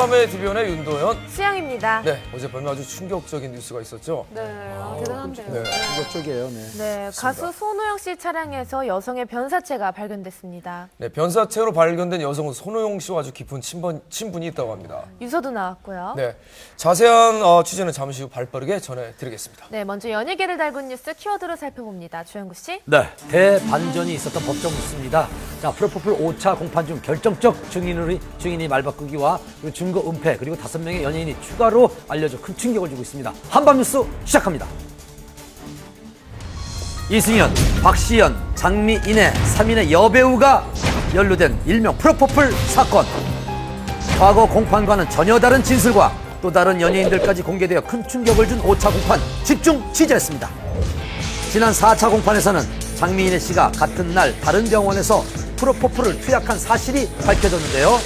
밤의 DBN의 윤도현. 수영입니다. 네, 어젯밤에 아주 충격적인 뉴스가 있었죠. 네, 대단한데요. 네. 충격적이에요. 네, 가수 손호영 씨 차량에서 여성의 변사체가 발견됐습니다. 네, 변사체로 발견된 여성은 손호영 씨와 아주 깊은 친분이 있다고 합니다. 유서도 나왔고요. 네, 자세한 취재는 잠시 후 발빠르게 전해드리겠습니다. 네, 먼저 연예계를 달군 뉴스 키워드로 살펴봅니다. 주영구 씨. 네, 대반전이 있었던 법정 뉴스입니다. 자, 프로포폴 5차 공판 중 결정적 증인이 말 바꾸기와 그리고 증거 은폐 그리고 5명의 연예인이 추가로 알려져 큰 충격을 주고 있습니다. 한밤 뉴스 시작합니다. 이승연, 박시연, 장미인의 3인의 여배우가 연루된 일명 프로포폴 사건. 과거 공판과는 전혀 다른 진술과 또 다른 연예인들까지 공개되어 큰 충격을 준 5차 공판 집중 취재했습니다. 지난 4차 공판에서는 장미인의 씨가 같은 날 다른 병원에서 프로포폴을 투약한 사실이 밝혀졌는데요.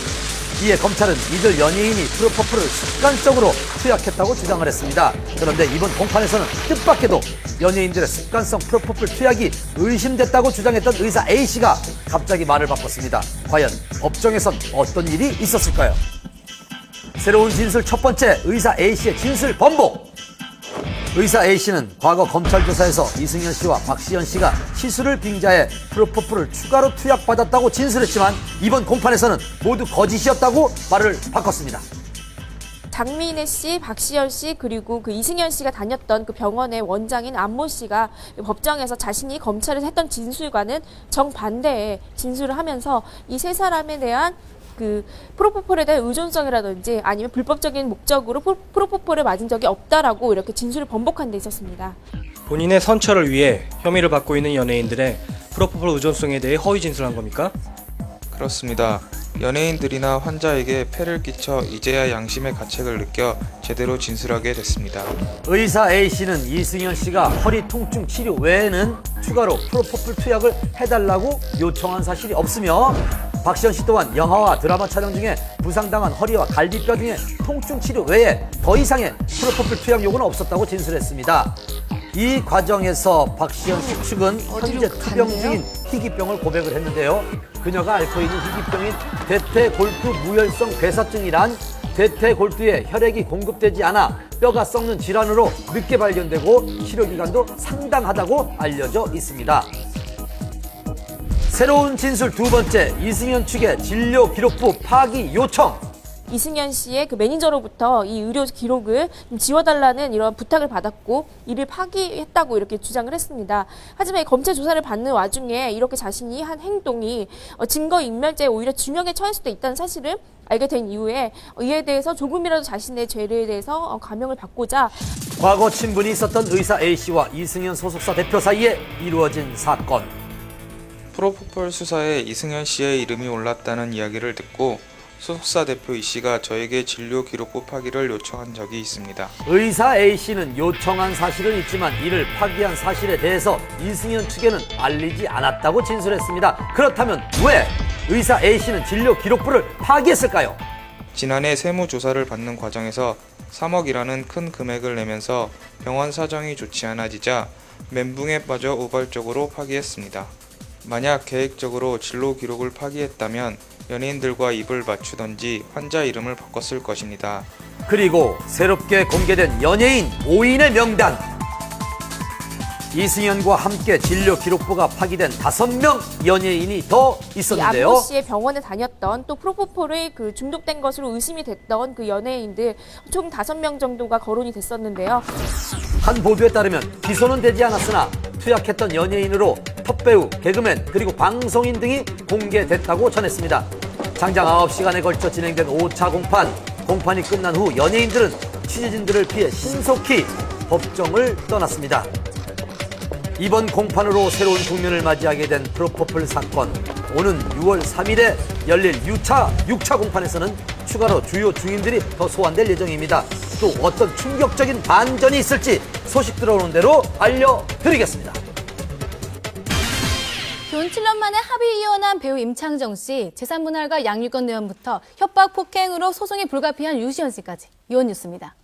이에 검찰은 이들 연예인이 프로포폴을 습관적으로 투약했다고 주장을 했습니다. 그런데 이번 공판에서는 뜻밖에도 연예인들의 습관성 프로포폴 투약이 의심됐다고 주장했던 의사 A씨가 갑자기 말을 바꿨습니다. 과연 법정에선 어떤 일이 있었을까요? 새로운 진술 첫 번째, 의사 A씨의 진술 번복. 의사 A씨는 과거 검찰 조사에서 이승연 씨와 박시연 씨가 시술을 빙자해 프로포폴을 추가로 투약받았다고 진술했지만 이번 공판에서는 모두 거짓이었다고 말을 바꿨습니다. 장미인혜 씨, 박시연 씨, 그리고 그 이승연 씨가 다녔던 그 병원의 원장인 안모 씨가 법정에서 자신이 검찰에서 했던 진술과는 정반대의 진술을 하면서 이 세 사람에 대한 그 프로포폴에 대한 의존성이라든지 아니면 불법적인 목적으로 프로포폴을 맞은 적이 없다라고 이렇게 진술을 번복한 데 있었습니다. 본인의 선처를 위해 혐의를 받고 있는 연예인들의 프로포폴 의존성에 대해 허위 진술한 겁니까? 그렇습니다. 연예인들이나 환자에게 폐를 끼쳐 이제야 양심의 가책을 느껴 제대로 진술하게 됐습니다. 의사 A씨는 이승연 씨가 허리 통증 치료 외에는 추가로 프로포폴 투약을 해달라고 요청한 사실이 없으며 박시연 씨 또한 영화와 드라마 촬영 중에 부상당한 허리와 갈비뼈 등의 통증 치료 외에 더 이상의 프로포폴 투약 요구는 없었다고 진술했습니다. 이 과정에서 박시연 씨 측은 현재 투병 중인 희귀병을 고백을 했는데요. 그녀가 앓고 있는 희귀병인 대퇴골두 무혈성 괴사증이란 대퇴골두에 혈액이 공급되지 않아 뼈가 썩는 질환으로 늦게 발견되고 치료기간도 상당하다고 알려져 있습니다. 새로운 진술 두 번째, 이승연 측의 진료 기록부 파기 요청. 이승연 씨의 그 매니저로부터 이 의료 기록을 좀 지워달라는 이런 부탁을 받았고 이를 파기했다고 이렇게 주장을 했습니다. 하지만 검찰 조사를 받는 와중에 이렇게 자신이 한 행동이 증거인멸죄에 오히려 중형에 처할 수도 있다는 사실을 알게 된 이후에 이에 대해서 조금이라도 자신의 죄에 대해서 감형을 받고자 과거 친분이 있었던 의사 A씨와 이승연 소속사 대표 사이에 이루어진 사건. 프로포폴 수사에 이승연 씨의 이름이 올랐다는 이야기를 듣고 소속사 대표 E씨가 저에게 진료 기록부 파기를 요청한 적이 있습니다. 의사 A씨는 요청한 사실은 있지만 이를 파기한 사실에 대해서 이승연 측에는 알리지 않았다고 진술했습니다. 그렇다면 왜 의사 A씨는 진료 기록부를 파기했을까요? 지난해 세무조사를 받는 과정에서 3억이라는 큰 금액을 내면서 병원 사정이 좋지 않아지자 멘붕에 빠져 우발적으로 파기했습니다. 만약 계획적으로 진료 기록을 파기했다면 연예인들과 입을 맞추던지 환자 이름을 바꿨을 것입니다. 그리고 새롭게 공개된 연예인 5인의 명단. 이승연과 함께 진료 기록부가 파기된 5명 연예인이 더 있었는데요. 안모 씨의 병원에 다녔던 또 프로포폴에 그 중독된 것으로 의심이 됐던 그 연예인들 총 5명 정도가 거론이 됐었는데요. 한 보도에 따르면 기소는 되지 않았으나 투약했던 연예인으로 톱배우, 개그맨, 그리고 방송인 등이 공개됐다고 전했습니다. 장장 9시간에 걸쳐 진행된 5차 공판. 공판이 끝난 후 연예인들은 취재진들을 피해 신속히 법정을 떠났습니다. 이번 공판으로 새로운 국면을 맞이하게 된 프로포폴 사건. 오는 6월 3일에 열릴 6차 공판에서는 추가로 주요 증인들이 더 소환될 예정입니다. 또 어떤 충격적인 반전이 있을지 소식 들어오는 대로 알려드리겠습니다. 돈 7년 만에 합의 이혼한 배우 임창정 씨, 재산분할과 양육권 내원부터 협박 폭행으로 소송이 불가피한 유시연 씨까지 이혼 뉴스입니다.